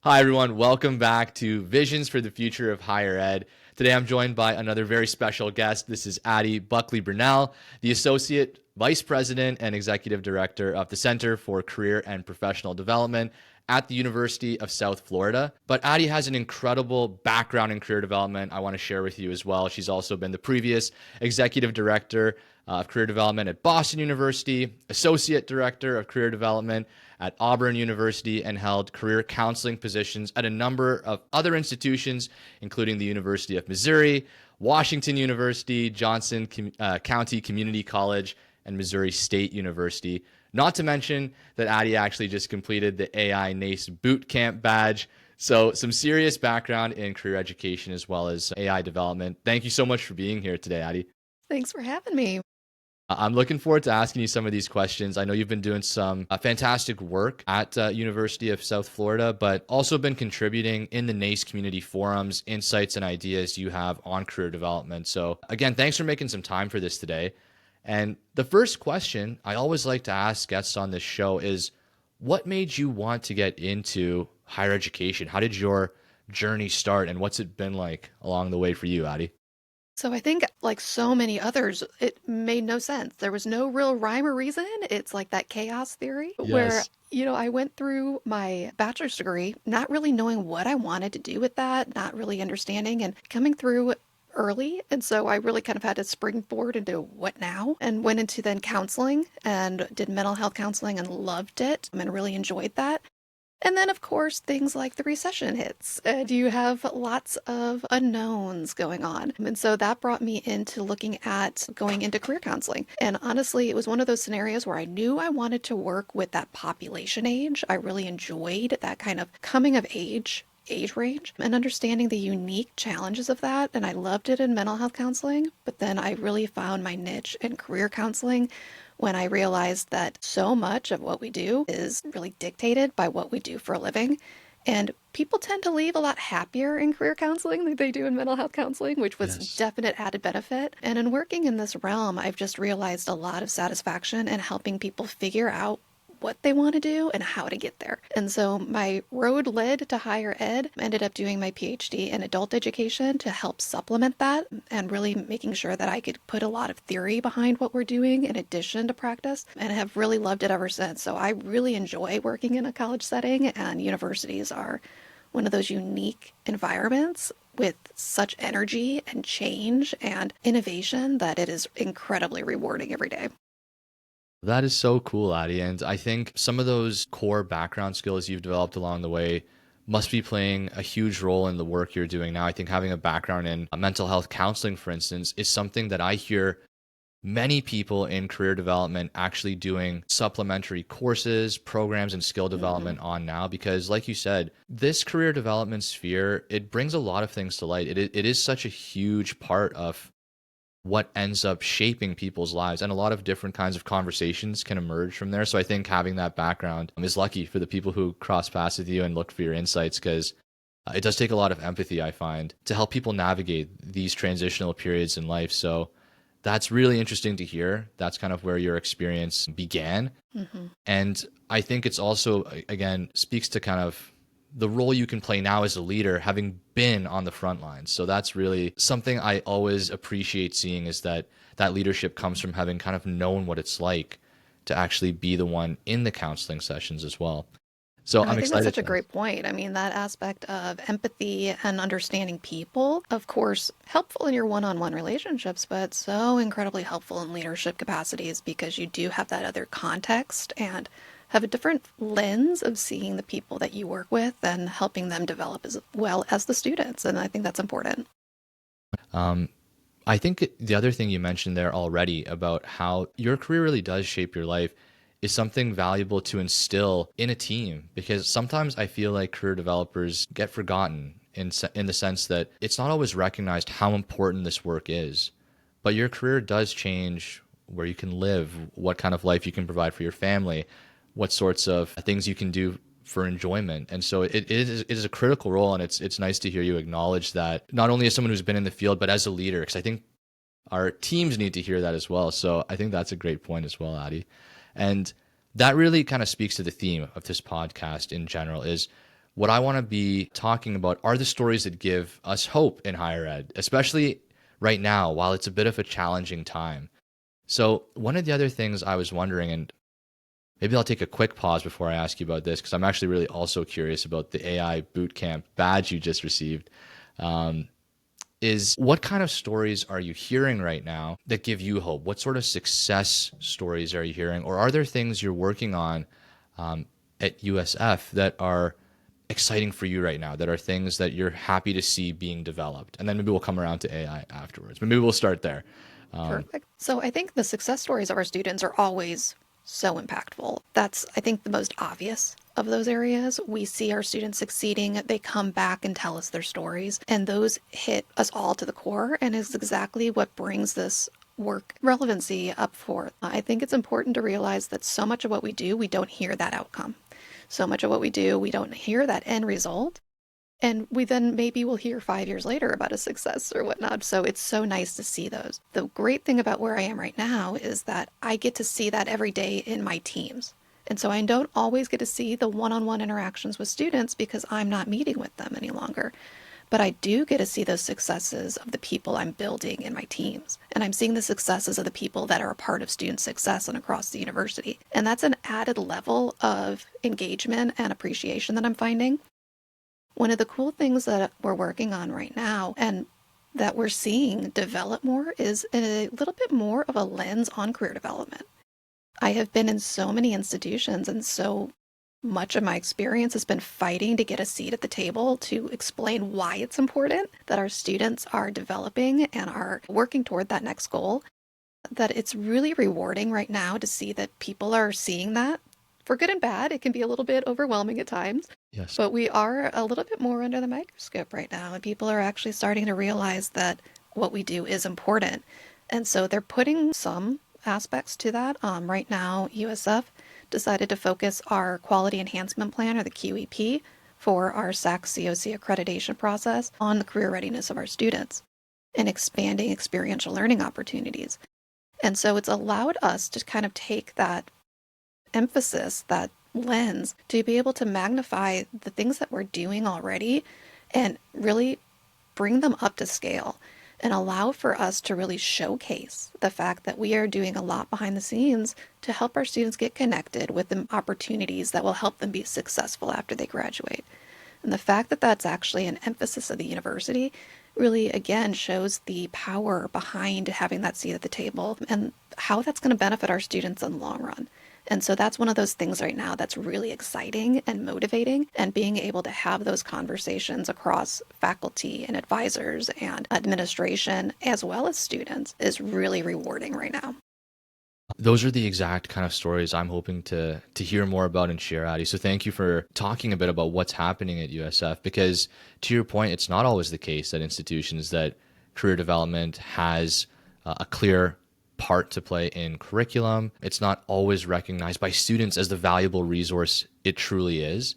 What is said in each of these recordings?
Hi, everyone. Welcome back to Visions for the Future of Higher Ed. Today, I'm joined by another very special guest. This is Addye Buckley-Brunell, the Associate Vice President and Executive Director of the Center for Career and Professional Development at the University of South Florida. But Addye has an incredible background in career development I want to share with you as well. She's also been the previous Executive Director of Career Development at Boston University, Associate Director of Career Development at Auburn University, and held career counseling positions at a number of other institutions, including the University of Missouri, Washington University, Johnson County Community College, and Missouri State University. Not to mention that Addye actually just completed the AI NACE Boot Camp badge. So some serious background in career education as well as AI development. Thank you so much for being here today, Addye. Thanks for having me. I'm looking forward to asking you some of these questions. I know you've been doing some fantastic work at University of South Florida, but also been contributing in the NACE community forums, insights and ideas you have on career development. So again, thanks for making some time for this today. And the first question I always like to ask guests on this show is, what made you want to get into higher education? How did your journey start, and what's it been like along the way for you, Addye? So I think, like so many others, it made no sense. There was no real rhyme or reason. It's like that chaos theory where, Yes. I went through my bachelor's degree, not really knowing what I wanted to do with that, not really understanding, and coming through early. And so I really kind of had to springboard into what now, and went into then counseling and did mental health counseling and loved it and really enjoyed that. And then, of course, things like the recession hits, and you have lots of unknowns going on. And so that brought me into looking at going into career counseling. And honestly, it was one of those scenarios where I knew I wanted to work with that population age. I really enjoyed that kind of coming of age range and understanding the unique challenges of that. And I loved it in mental health counseling, but then I really found my niche in career counseling when I realized that so much of what we do is really dictated by what we do for a living. And people tend to leave a lot happier in career counseling than they do in mental health counseling, which was Yes. definite added benefit. And in working in this realm, I've just realized a lot of satisfaction in helping people figure out what they want to do and how to get there. And so my road led to higher ed. Ended up doing my PhD in adult education to help supplement that and really making sure that I could put a lot of theory behind what we're doing in addition to practice, and have really loved it ever since. So I really enjoy working in a college setting, and universities are one of those unique environments with such energy and change and innovation that it is incredibly rewarding every day. That is so cool, Addie. And I think some of those core background skills you've developed along the way must be playing a huge role in the work you're doing now. I think having a background in mental health counseling, for instance, is something that I hear many people in career development actually doing supplementary courses, programs, and skill Mhm. development on now. Because like you said, this career development sphere, it brings a lot of things to light. It is such a huge part of what ends up shaping people's lives, and a lot of different kinds of conversations can emerge from there. So I think having that background is lucky for the people who cross paths with you and look for your insights, because it does take a lot of empathy, I find, to help people navigate these transitional periods in life. So that's really interesting to hear. That's kind of where your experience began. Mhm. And I think it's also, again, speaks to kind of the role you can play now as a leader, having been on the front lines. So that's really something I always appreciate seeing, is that that leadership comes from having kind of known what it's like to actually be the one in the counseling sessions as well. So And I I'm think that's excited such a to. great point. I mean, that aspect of empathy and understanding people, of course, helpful in your one-on-one relationships, but so incredibly helpful in leadership capacities because you do have that other context and have a different lens of seeing the people that you work with and helping them develop as well as the students. And I think that's important. Um, I think the other thing you mentioned there already about how your career really does shape your life is something valuable to instill in a team, because sometimes I feel like career developers get forgotten in the sense that it's not always recognized how important this work is. But your career does change where you can live, what kind of life you can provide for your family, what sorts of things you can do for enjoyment. And so it is a critical role, and it's nice to hear you acknowledge that, not only as someone who's been in the field, but as a leader, because I think our teams need to hear that as well. So I think that's a great point as well, Addie. And that really kind of speaks to the theme of this podcast in general, is what I want to be talking about are the stories that give us hope in higher ed, especially right now, while it's a bit of a challenging time. So, one of the other things I was wondering, and maybe I'll take a quick pause before I ask you about this, because I'm actually really also curious about the AI bootcamp badge you just received. Um, is what kind of stories are you hearing right now that give you hope? What sort of success stories are you hearing? Or are there things you're working on at USF that are exciting for you right now, that are things that you're happy to see being developed? And then maybe we'll come around to AI afterwards, but maybe we'll start there. Perfect. So I think the success stories of our students are always so impactful. That's, I think, the most obvious of those areas. We see our students succeeding, they come back and tell us their stories, and those hit us all to the core and is exactly what brings this work relevancy up forth. I think it's important to realize that so much of what we do, we don't hear that outcome. So much of what we do, we don't hear that end result. And we then maybe will hear 5 years later about a success or whatnot. So it's so nice to see those. The great thing about where I am right now is that I get to see that every day in my teams. And so I don't always get to see the one-on-one interactions with students because I'm not meeting with them any longer. But I do get to see those successes of the people I'm building in my teams. And I'm seeing the successes of the people that are a part of student success and across the university. And that's an added level of engagement and appreciation that I'm finding. One of the cool things that we're working on right now and that we're seeing develop more is a little bit more of a lens on career development. I have been in so many institutions, and so much of my experience has been fighting to get a seat at the table to explain why it's important that our students are developing and are working toward that next goal. That it's really rewarding right now to see that people are seeing that. For good and bad, it can be a little bit overwhelming at times. Yes. But we are a little bit more under the microscope right now, and people are actually starting to realize that what we do is important. And so they're putting some aspects to that. Right now, USF decided to focus our Quality Enhancement Plan, or the QEP, for our SAC-COC accreditation process on the career readiness of our students and expanding experiential learning opportunities. And so it's allowed us to kind of take that emphasis, that lens, to be able to magnify the things that we're doing already and really bring them up to scale and allow for us to really showcase the fact that we are doing a lot behind the scenes to help our students get connected with the opportunities that will help them be successful after they graduate. And the fact that that's actually an emphasis of the university really, again, shows the power behind having that seat at the table and how that's going to benefit our students in the long run. And so that's one of those things right now that's really exciting and motivating, and being able to have those conversations across faculty and advisors and administration as well as students is really rewarding right now. Those are the exact kind of stories I'm hoping to hear more about and share, Addie. So thank you for talking a bit about what's happening at USF, because to your point, it's not always the case at institutions that career development has a clear part to play in curriculum. It's not always recognized by students as the valuable resource it truly is.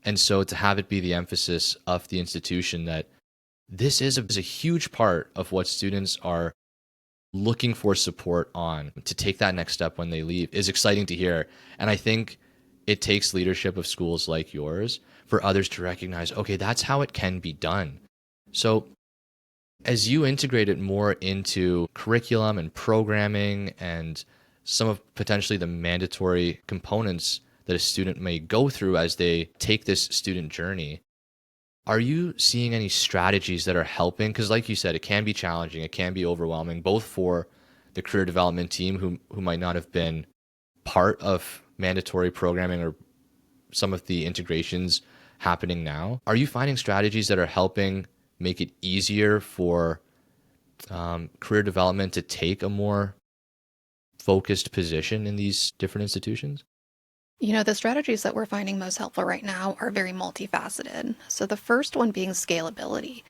And so to have it be the emphasis of the institution that this is a huge part of what students are looking for support on to take that next step when they leave is exciting to hear. And I think it takes leadership of schools like yours for others to recognize, okay, that's how it can be done. So as you integrate it more into curriculum and programming and some of potentially the mandatory components that a student may go through as they take this student journey, are you seeing any strategies that are helping? Because like you said, it can be challenging, it can be overwhelming, both for the career development team who might not have been part of mandatory programming or some of the integrations happening now. Are you finding strategies that are helping make it easier for career development to take a more focused position in these different institutions? You know, the strategies that we're finding most helpful right now are very multifaceted. So the first one being scalability.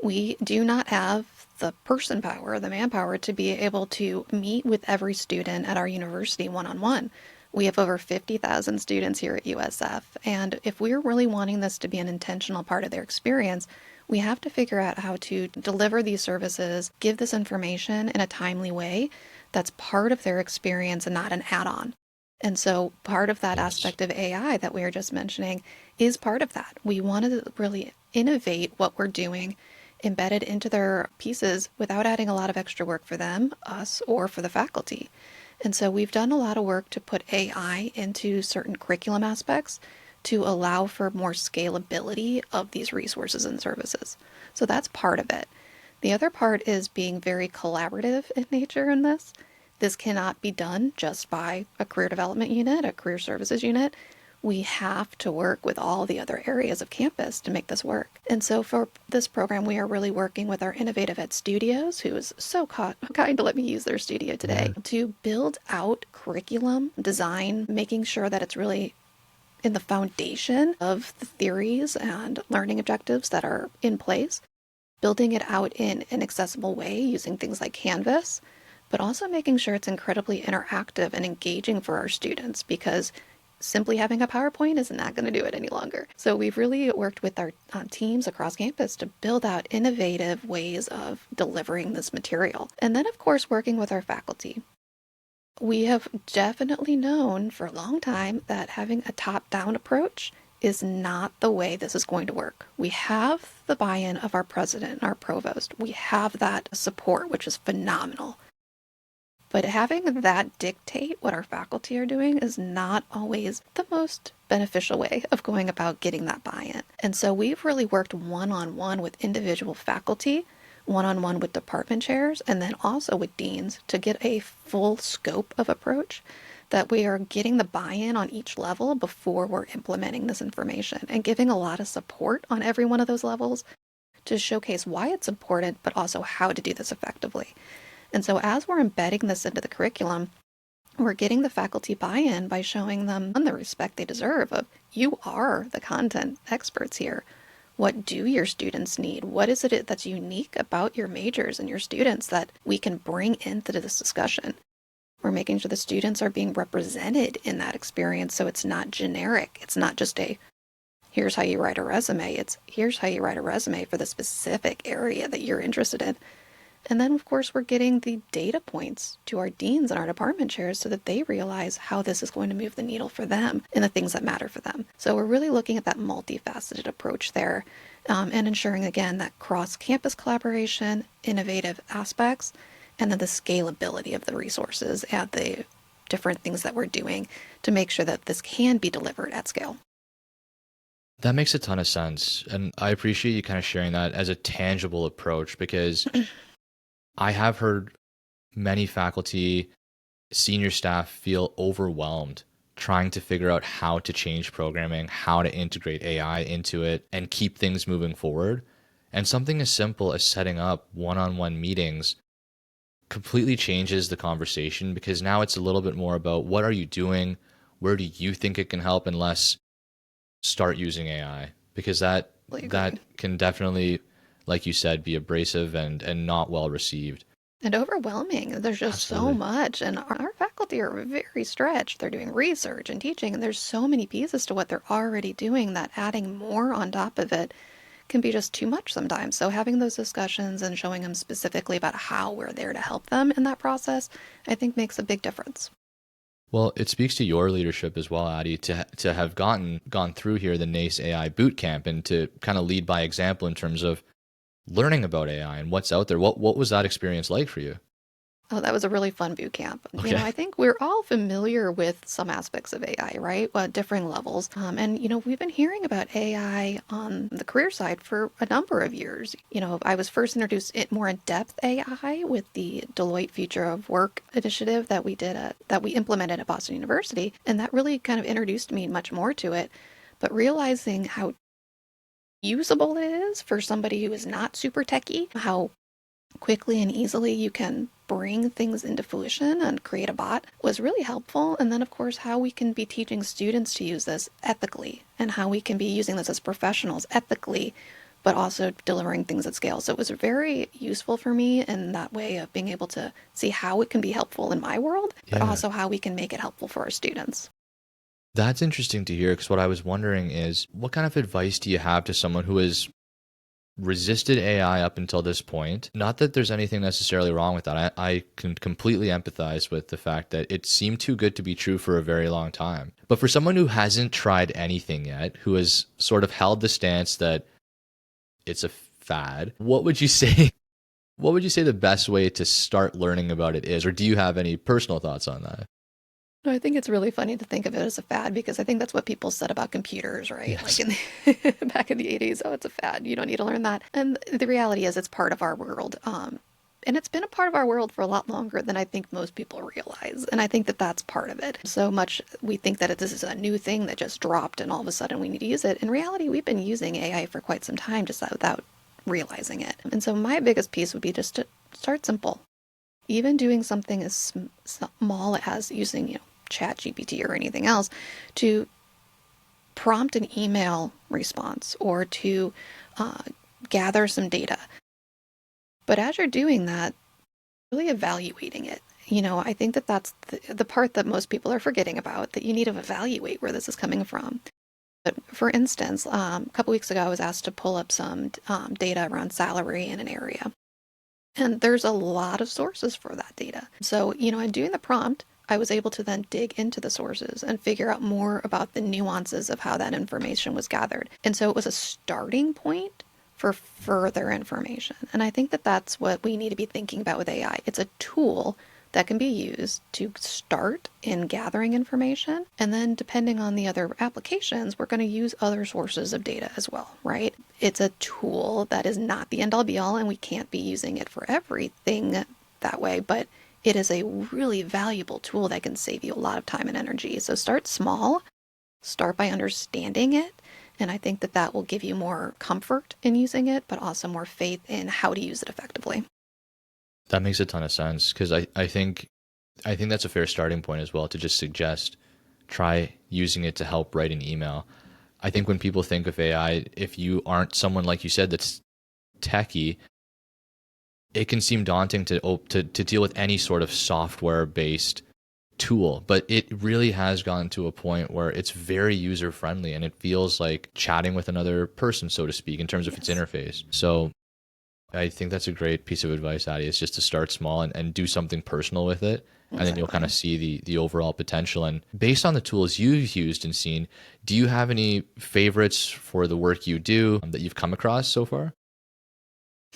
We do not have the person power, the manpower, to be able to meet with every student at our university one-on-one. We have over 50,000 students here at USF, and if we're really wanting this to be an intentional part of their experience, we have to figure out how to deliver these services, give this information in a timely way that's part of their experience and not an add-on. And so part of that Yes. aspect of AI that we were just mentioning is part of that. We want to really innovate what we're doing, embed it into their pieces without adding a lot of extra work for them, us, or for the faculty. And so we've done a lot of work to put AI into certain curriculum aspects to allow for more scalability of these resources and services. So that's part of it. The other part is being very collaborative in nature in this. This cannot be done just by a career development unit, a career services unit. We have to work with all the other areas of campus to make this work. And so for this program, we are really working with our Innovative Ed Studios, who is so kind to let me use their studio today, Yeah. to build out curriculum design, making sure that it's really in the foundation of the theories and learning objectives that are in place, building it out in an accessible way using things like Canvas, but also making sure it's incredibly interactive and engaging for our students, because simply having a PowerPoint is not going to do it any longer. So we've really worked with our teams across campus to build out innovative ways of delivering this material. And then, of course, working with our faculty. We have definitely known for a long time that having a top-down approach is not the way this is going to work. We have the buy-in of our president and our provost. We have that support, which is phenomenal. But having that dictate what our faculty are doing is not always the most beneficial way of going about getting that buy-in. And so we've really worked one-on-one with individual faculty, one-on-one with department chairs, and then also with deans to get a full scope of approach, that we are getting the buy-in on each level before we're implementing this information, and giving a lot of support on every one of those levels to showcase why it's important, but also how to do this effectively. And so as we're embedding this into the curriculum, we're getting the faculty buy-in by showing them the respect they deserve of, you are the content experts here. What do your students need? What is it that's unique about your majors and your students that we can bring into this discussion? We're making sure the students are being represented in that experience, so it's not generic. It's not just a, here's how you write a resume. It's, here's how you write a resume for the specific area that you're interested in. And then, of course, we're getting the data points to our deans and our department chairs so that they realize how this is going to move the needle for them and the things that matter for them. So we're really looking at that multifaceted approach there, and ensuring, again, that cross-campus collaboration, innovative aspects, and then the scalability of the resources and the different things that we're doing to make sure that this can be delivered at scale. That makes a ton of sense. And I appreciate you kind of sharing that as a tangible approach, because I have heard many faculty, senior staff feel overwhelmed trying to figure out how to change programming, how to integrate AI into it, and keep things moving forward. And something as simple as setting up one-on-one meetings completely changes the conversation, because now it's a little bit more about what are you doing, where do you think it can help, and less start using AI, because that Totally agree. that can definitely, like you said, be abrasive and not well received. And overwhelming. There's just so Absolutely. much. And our faculty are very stretched. They're doing research and teaching, and there's so many pieces to what they're already doing that adding more on top of it can be just too much sometimes. So having those discussions and showing them specifically about how we're there to help them in that process, I think makes a big difference. Well, it speaks to your leadership as well, Addie, to have gone through here the NACE AI boot camp and to kind of lead by example in terms of learning about AI and what's out there. What was that experience like for you? Oh, that was a really fun boot camp. Okay. I think we're all familiar with some aspects of AI, right? At differing levels. We've been hearing about AI on the career side for a number of years. I was first introduced it more in depth AI with the Deloitte Future of Work initiative that we implemented at Boston University, and that really kind of introduced me much more to it. But realizing how usable it is for somebody who is not super techy, how quickly and easily you can bring things into fruition and create a bot was really helpful. And then, of course, how we can be teaching students to use this ethically and how we can be using this as professionals ethically, but also delivering things at scale. So it was very useful for me in that way of being able to see how it can be helpful in my world, but Yeah. also how we can make it helpful for our students. That's interesting to hear, because what I was wondering is what kind of advice do you have to someone who is resisted AI up until this point. Not that there's anything necessarily wrong with that. I can completely empathize with the fact that it seemed too good to be true for a very long time. But for someone who hasn't tried anything yet, who has sort of held the stance that it's a fad, what would you say? What would you say the best way to start learning about it is? Or do you have any personal thoughts on that? No, I think it's really funny to think of it as a fad because I think that's what people said about computers, right? Yes. Like back in the 80s, oh, it's a fad. You don't need to learn that. And the reality is it's part of our world. And it's been a part of our world for a lot longer than I think most people realize. And I think that that's part of it. So much we think that this is a new thing that just dropped and all of a sudden we need to use it. In reality, we've been using AI for quite some time just without realizing it. And so my biggest piece would be just to start simple. Even doing something as small as using, Chat GPT or anything else to prompt an email response or to gather some data. But as you're doing that, really evaluating it. I think that that's the part that most people are forgetting about, that you need to evaluate where this is coming from. But for instance, a couple weeks ago, I was asked to pull up some data around salary in an area. And there's a lot of sources for that data. So, in doing the prompt, I was able to then dig into the sources and figure out more about the nuances of how that information was gathered. And so it was a starting point for further information. And I think that that's what we need to be thinking about with AI. It's a tool that can be used to start in gathering information. And then depending on the other applications, we're going to use other sources of data as well, right? It's a tool that is not the end all be all, and we can't be using it for everything that way, but it is a really valuable tool that can save you a lot of time and energy. So start small, start by understanding it. And I think that that will give you more comfort in using it, but also more faith in how to use it effectively. That makes a ton of sense because I think that's a fair starting point as well, to just suggest try using it to help write an email. I think when people think of AI, if you aren't someone, like you said, that's techie, it can seem daunting to deal with any sort of software-based tool, but it really has gotten to a point where it's very user-friendly and it feels like chatting with another person, so to speak, in terms of its interface. So I think that's a great piece of advice, Addie, is just to start small and do something personal with it. And then you'll kind of see the overall potential. And based on the tools you've used and seen, do you have any favorites for the work you do that you've come across so far?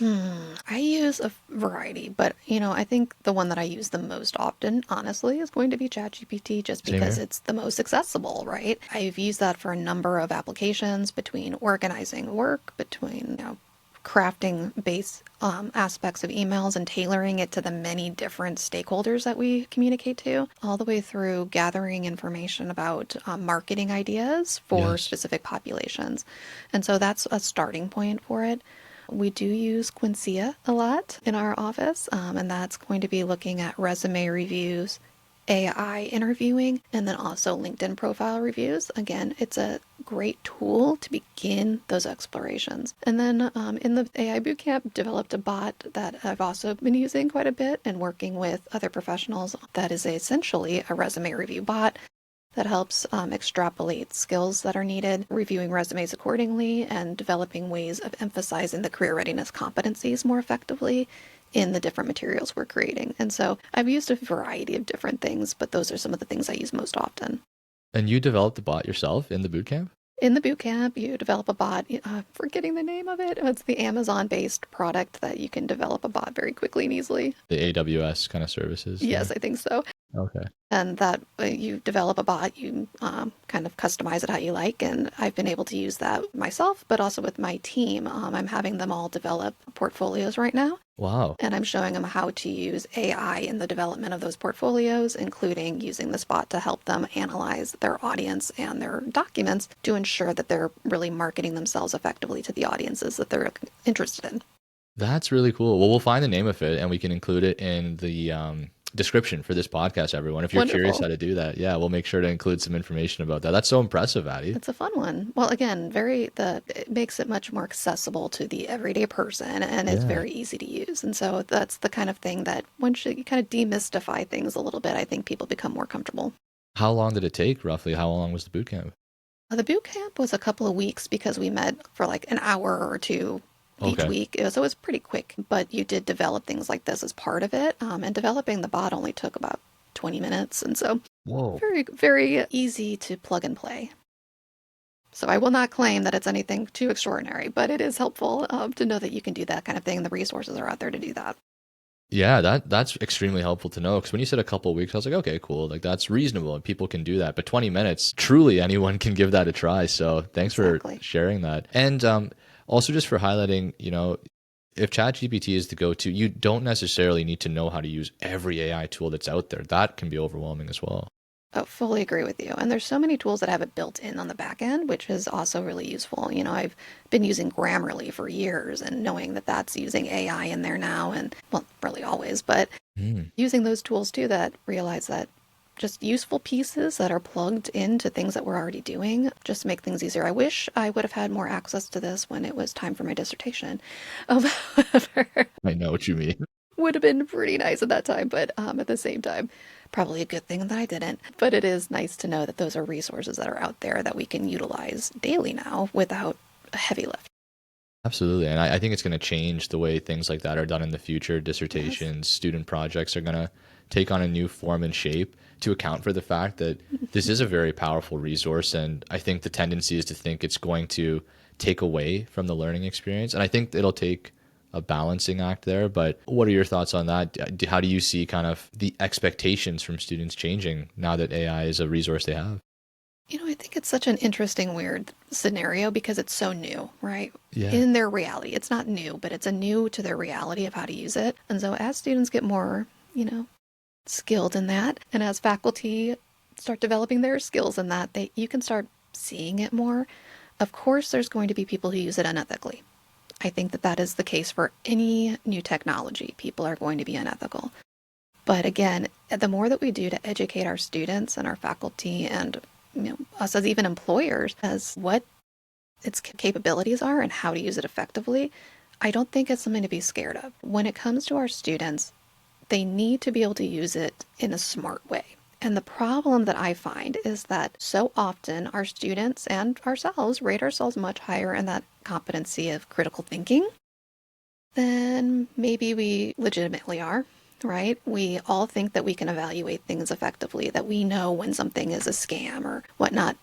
I use a variety, but I think the one that I use the most often, honestly, is going to be ChatGPT just Same because here. it's the most accessible, right? I've used that for a number of applications between organizing work, between, crafting base aspects of emails and tailoring it to the many different stakeholders that we communicate to, all the way through gathering information about marketing ideas for Yes. specific populations. And so that's a starting point for it. We do use Quincia a lot in our office, and that's going to be looking at resume reviews, AI interviewing, and then also LinkedIn profile reviews. Again, it's a great tool to begin those explorations. And then in the AI Bootcamp, developed a bot that I've also been using quite a bit and working with other professionals that is essentially a resume review bot that helps extrapolate skills that are needed, reviewing resumes accordingly, and developing ways of emphasizing the career readiness competencies more effectively in the different materials we're creating. And so I've used a variety of different things, but those are some of the things I use most often. And you developed the bot yourself in the bootcamp? In the bootcamp, you develop a bot, forgetting the name of it. It's the Amazon-based product that you can develop a bot very quickly and easily. The AWS kind of services? Yes, Yeah. I think so. Okay. And that you develop a bot, you kind of customize it how you like. And I've been able to use that myself, but also with my team. I'm having them all develop portfolios right now. Wow. And I'm showing them how to use AI in the development of those portfolios, including using this bot to help them analyze their audience and their documents to ensure that they're really marketing themselves effectively to the audiences that they're interested in. That's really cool. Well, we'll find the name of it and we can include it in the description for this podcast, everyone. If you're curious Wonderful. how to do that, yeah, we'll make sure to include some information about that. That's so impressive, Addie. It's a fun one. Well, again, it makes it much more accessible to the everyday person and it's Yeah. very easy to use. And so that's the kind of thing that once you kind of demystify things a little bit, I think people become more comfortable. How long did it take, roughly? How long was the boot camp? The boot camp was a couple of weeks because we met for like an hour or two each Okay. week. So it was pretty quick, but you did develop things like this as part of it. And developing the bot only took about 20 minutes. And so Whoa. very, very easy to plug and play. So I will not claim that it's anything too extraordinary, but it is helpful to know that you can do that kind of thing. The resources are out there to do that. Yeah, that's extremely helpful to know because when you said a couple of weeks, I was like, okay, cool. Like that's reasonable and people can do that. But 20 minutes, truly anyone can give that a try. So thanks for Exactly. sharing that. And also just for highlighting, if ChatGPT is the go-to, you don't necessarily need to know how to use every AI tool that's out there. That can be overwhelming as well. Oh, fully agree with you. And there's so many tools that have it built in on the back end, which is also really useful. I've been using Grammarly for years and knowing that that's using AI in there now and, well, really always, but Mm. using those tools too that realize that just useful pieces that are plugged into things that we're already doing just make things easier. I wish I would have had more access to this when it was time for my dissertation. However, I know what you mean. would have been pretty nice at that time, but at the same time, probably a good thing that I didn't. But it is nice to know that those are resources that are out there that we can utilize daily now without a heavy lift. Absolutely. And I think it's going to change the way things like that are done in the future. Yes. Dissertations, student projects are going to take on a new form and shape to account for the fact that this is a very powerful resource. And I think the tendency is to think it's going to take away from the learning experience. And I think it'll take a balancing act there. But what are your thoughts on that? How do you see kind of the expectations from students changing now that AI is a resource they have? I think it's such an interesting, weird scenario because it's so new, right? Yeah. In their reality. It's not new, but it's a new to their reality of how to use it. And so as students get more, skilled in that, and as faculty start developing their skills in that, you can start seeing it more. Of course, there's going to be people who use it unethically. I think that that is the case for any new technology. People are going to be unethical. But again, the more that we do to educate our students and our faculty and us as even employers as what its capabilities are and how to use it effectively, I don't think it's something to be scared of. When it comes to our students, they need to be able to use it in a smart way. And the problem that I find is that so often our students and ourselves rate ourselves much higher in that competency of critical thinking than maybe we legitimately are, right? We all think that we can evaluate things effectively, that we know when something is a scam or whatnot.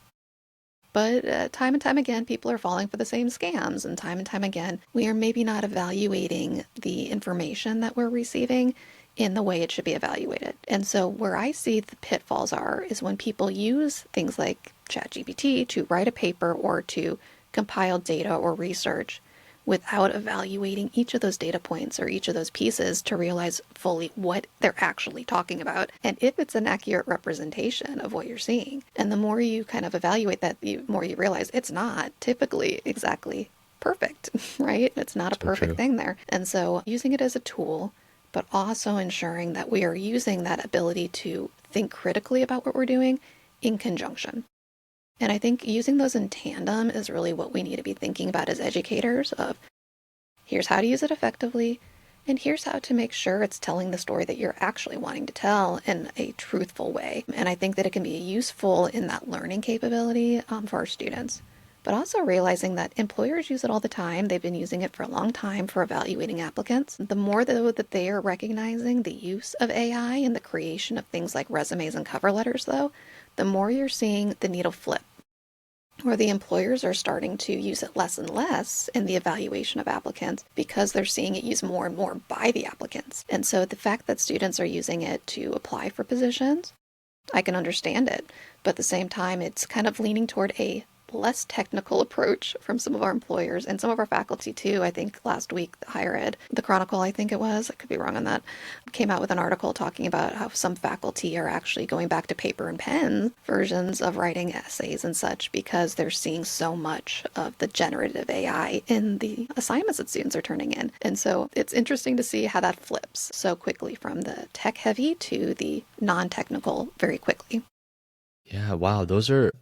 But time and time again, people are falling for the same scams. And time again, we are maybe not evaluating the information that we're receiving in the way it should be evaluated. And so where I see the pitfalls are is when people use things like ChatGPT to write a paper or to compile data or research without evaluating each of those data points or each of those pieces to realize fully what they're actually talking about and if it's an accurate representation of what you're seeing. And the more you kind of evaluate that, the more you realize it's not typically exactly perfect, right? It's not a perfect thing there. And so using it as a tool, but also ensuring that we are using that ability to think critically about what we're doing in conjunction. And I think using those in tandem is really what we need to be thinking about as educators of here's how to use it effectively, and here's how to make sure it's telling the story that you're actually wanting to tell in a truthful way. And I think that it can be useful in that learning capability for our students. But also realizing that employers use it all the time. They've been using it for a long time for evaluating applicants. The more though that they are recognizing the use of AI in the creation of things like resumes and cover letters though, the more you're seeing the needle flip, where the employers are starting to use it less and less in the evaluation of applicants because they're seeing it used more and more by the applicants. And so the fact that students are using it to apply for positions, I can understand it. But at the same time, it's kind of leaning toward a less technical approach from some of our employers and some of our faculty too. I think last week, Higher Ed, the Chronicle, I think it was, I could be wrong on that, came out with an article talking about how some faculty are actually going back to paper and pen versions of writing essays and such because they're seeing so much of the generative AI in the assignments that students are turning in. And so it's interesting to see how that flips so quickly from the tech heavy to the non-technical very quickly. Yeah, wow, those are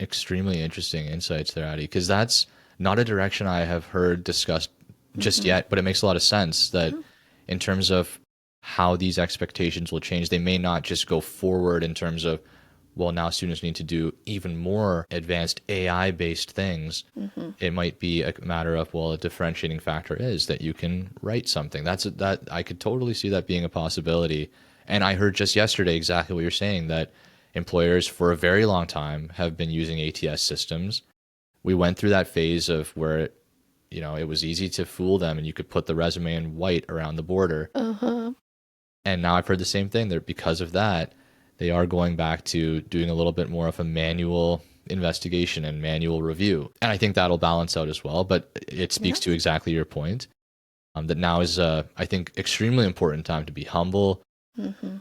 extremely interesting insights there, Addie, because that's not a direction I have heard discussed just yet, but it makes a lot of sense that in terms of how these expectations will change, they may not just go forward in terms of well, now students need to do even more advanced AI-based things. It might be a matter of, well, a differentiating factor is that you can write something. That I could totally see that being a possibility. And I heard just yesterday exactly what you're saying, that employers for a very long time have been using ATS systems. We went through that phase of where it was easy to fool them and you could put the resume in white around the border. Uh-huh. And now I've heard the same thing. That because of that, they are going back to doing a little bit more of a manual investigation and manual review. And I think that'll balance out as well. But it speaks to exactly your point, that now is, I think, extremely important time to be humble,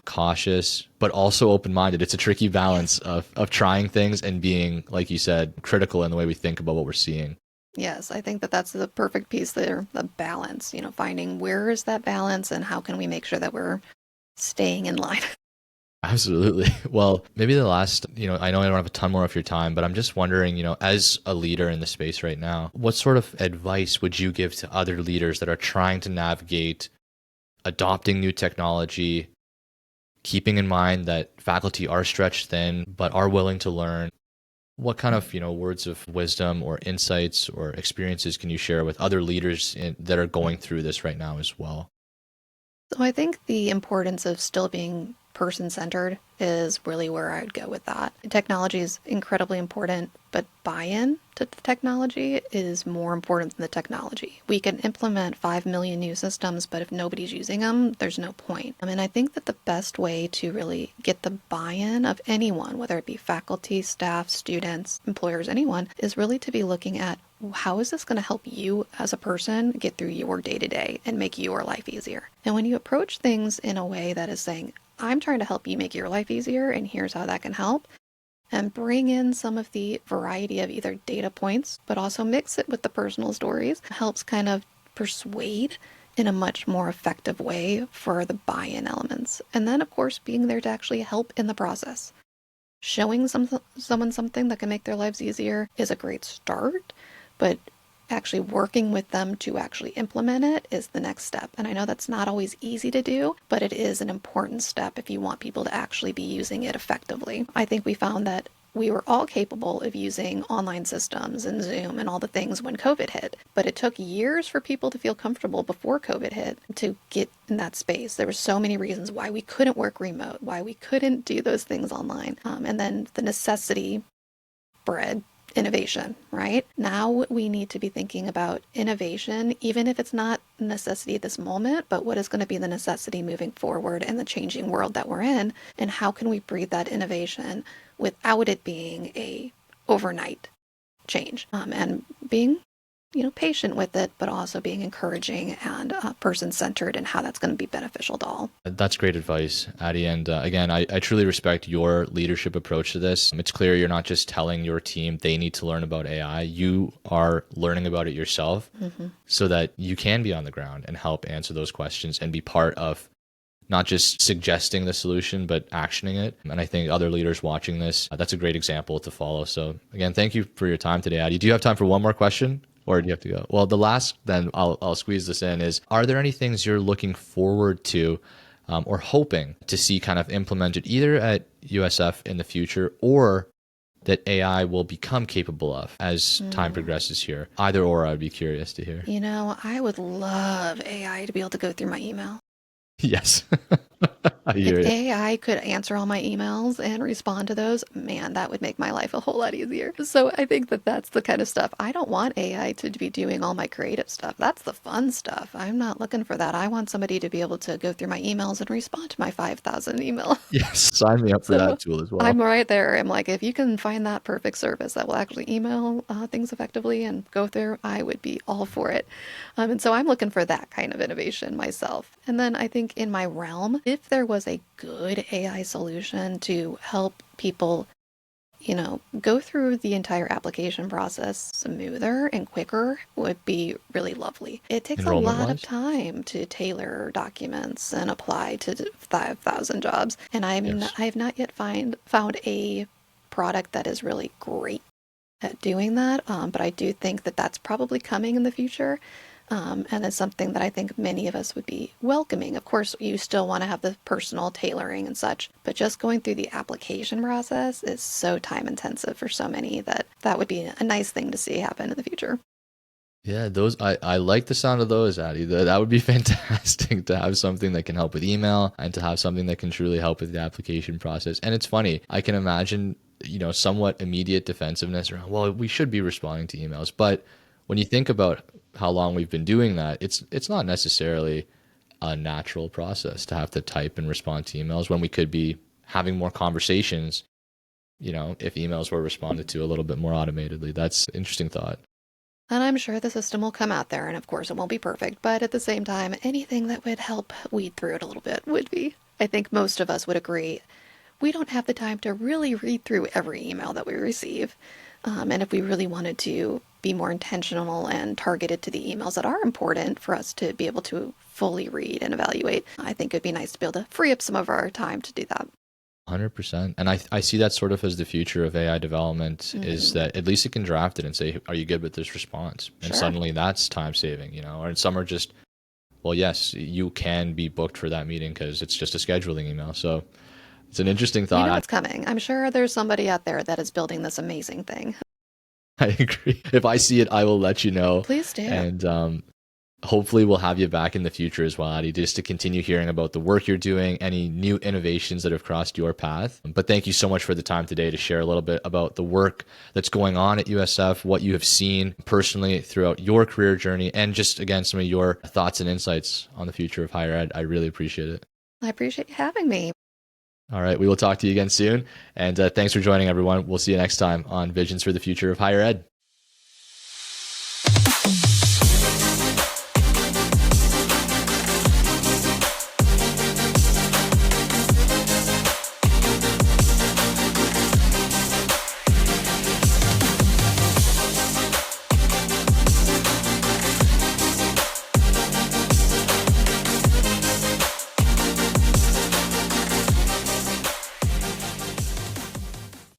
cautious, but also open-minded. It's a tricky balance of trying things and being, like you said, critical in the way we think about what we're seeing. Yes, I think that that's the perfect piece there, the balance, finding where is that balance and how can we make sure that we're staying in line. Absolutely. Well, maybe the last, I know I don't have a ton more of your time, but I'm just wondering, as a leader in the space right now, what sort of advice would you give to other leaders that are trying to navigate adopting new technology, keeping in mind that faculty are stretched thin, but are willing to learn? What kind of, words of wisdom or insights or experiences can you share with other leaders that are going through this right now as well? So I think the importance of still being person-centered is really where I'd go with that. Technology is incredibly important, but buy-in to the technology is more important than the technology. We can implement 5 million new systems, but if nobody's using them, there's no point. I think that the best way to really get the buy-in of anyone, whether it be faculty, staff, students, employers, anyone, is really to be looking at how is this going to help you as a person get through your day-to-day and make your life easier. And when you approach things in a way that is saying, I'm trying to help you make your life easier, and here's how that can help, and bring in some of the variety of either data points, but also mix it with the personal stories, helps kind of persuade in a much more effective way for the buy-in elements. And then, of course, being there to actually help in the process. Showing someone something that can make their lives easier is a great start, but actually working with them to actually implement it is the next step. And I know that's not always easy to do, but it is an important step if you want people to actually be using it effectively. I think we found that we were all capable of using online systems and Zoom and all the things when COVID hit, but it took years for people to feel comfortable before COVID hit to get in that space. There were so many reasons why we couldn't work remote, why we couldn't do those things online. And then the necessity bred innovation, right? Now we need to be thinking about innovation, even if it's not a necessity at this moment, but what is going to be the necessity moving forward in the changing world that we're in, and how can we breathe that innovation without it being a overnight change, and being patient with it, but also being encouraging and person-centered and how that's going to be beneficial to all. That's great advice, Addie. And again, I truly respect your leadership approach to this. It's clear you're not just telling your team they need to learn about AI. You are learning about it yourself so that you can be on the ground and help answer those questions and be part of not just suggesting the solution, but actioning it. And I think other leaders watching this, that's a great example to follow. So again, thank you for your time today, Addie. Do you have time for one more question? Or do you have to go? Well, the last, then I'll squeeze this in, is, are there any things you're looking forward to or hoping to see kind of implemented either at USF in the future or that AI will become capable of as time progresses here? Either or, I'd be curious to hear. I would love AI to be able to go through my email. Yes. I hear If it. AI could answer all my emails and respond to those, man, that would make my life a whole lot easier. So I think that that's the kind of stuff. I don't want AI to be doing all my creative stuff. That's the fun stuff. I'm not looking for that. I want somebody to be able to go through my emails and respond to my 5,000 email. Yes, sign me up for that tool as well. I'm right there. I'm like, if you can find that perfect service that will actually email things effectively and go through, I would be all for it. And so I'm looking for that kind of innovation myself. And then I think in my realm, if there was a good AI solution to help people, go through the entire application process smoother and quicker, would be really lovely. It takes a lot of time to tailor documents and apply to 5,000 jobs. And I have not yet found a product that is really great at doing that. But I do think that that's probably coming in the future. And it's something that I think many of us would be welcoming. Of course, you still want to have the personal tailoring and such, but just going through the application process is so time intensive for so many that that would be a nice thing to see happen in the future. Yeah, those I like the sound of those, Addie. That would be fantastic to have something that can help with email and to have something that can truly help with the application process. And it's funny, I can imagine, somewhat immediate defensiveness around, well, we should be responding to emails. But when you think about how long we've been doing that, it's not necessarily a natural process to have to type and respond to emails when we could be having more conversations, if emails were responded to a little bit more automatedly. That's an interesting thought. And I'm sure the system will come out there, and of course it won't be perfect, but at the same time, anything that would help weed through it a little bit would be. I think most of us would agree. We don't have the time to really read through every email that we receive. And if we really wanted to be more intentional and targeted to the emails that are important for us to be able to fully read and evaluate, I think it'd be nice to be able to free up some of our time to do that. 100%. And I see that sort of as the future of AI development is that at least it can draft it and say, are you good with this response? And Sure. suddenly that's time saving, or some are just, well, yes, you can be booked for that meeting because it's just a scheduling email. So it's an interesting You thought. know what's coming. I'm sure there's somebody out there that is building this amazing thing. I agree. If I see it, I will let you know. Please do. And hopefully we'll have you back in the future as well, Addie, just to continue hearing about the work you're doing, any new innovations that have crossed your path. But thank you so much for the time today to share a little bit about the work that's going on at USF, what you have seen personally throughout your career journey, and just, again, some of your thoughts and insights on the future of higher ed. I really appreciate it. I appreciate you having me. All right. We will talk to you again soon. And thanks for joining, everyone. We'll see you next time on Visions for the Future of Higher Ed.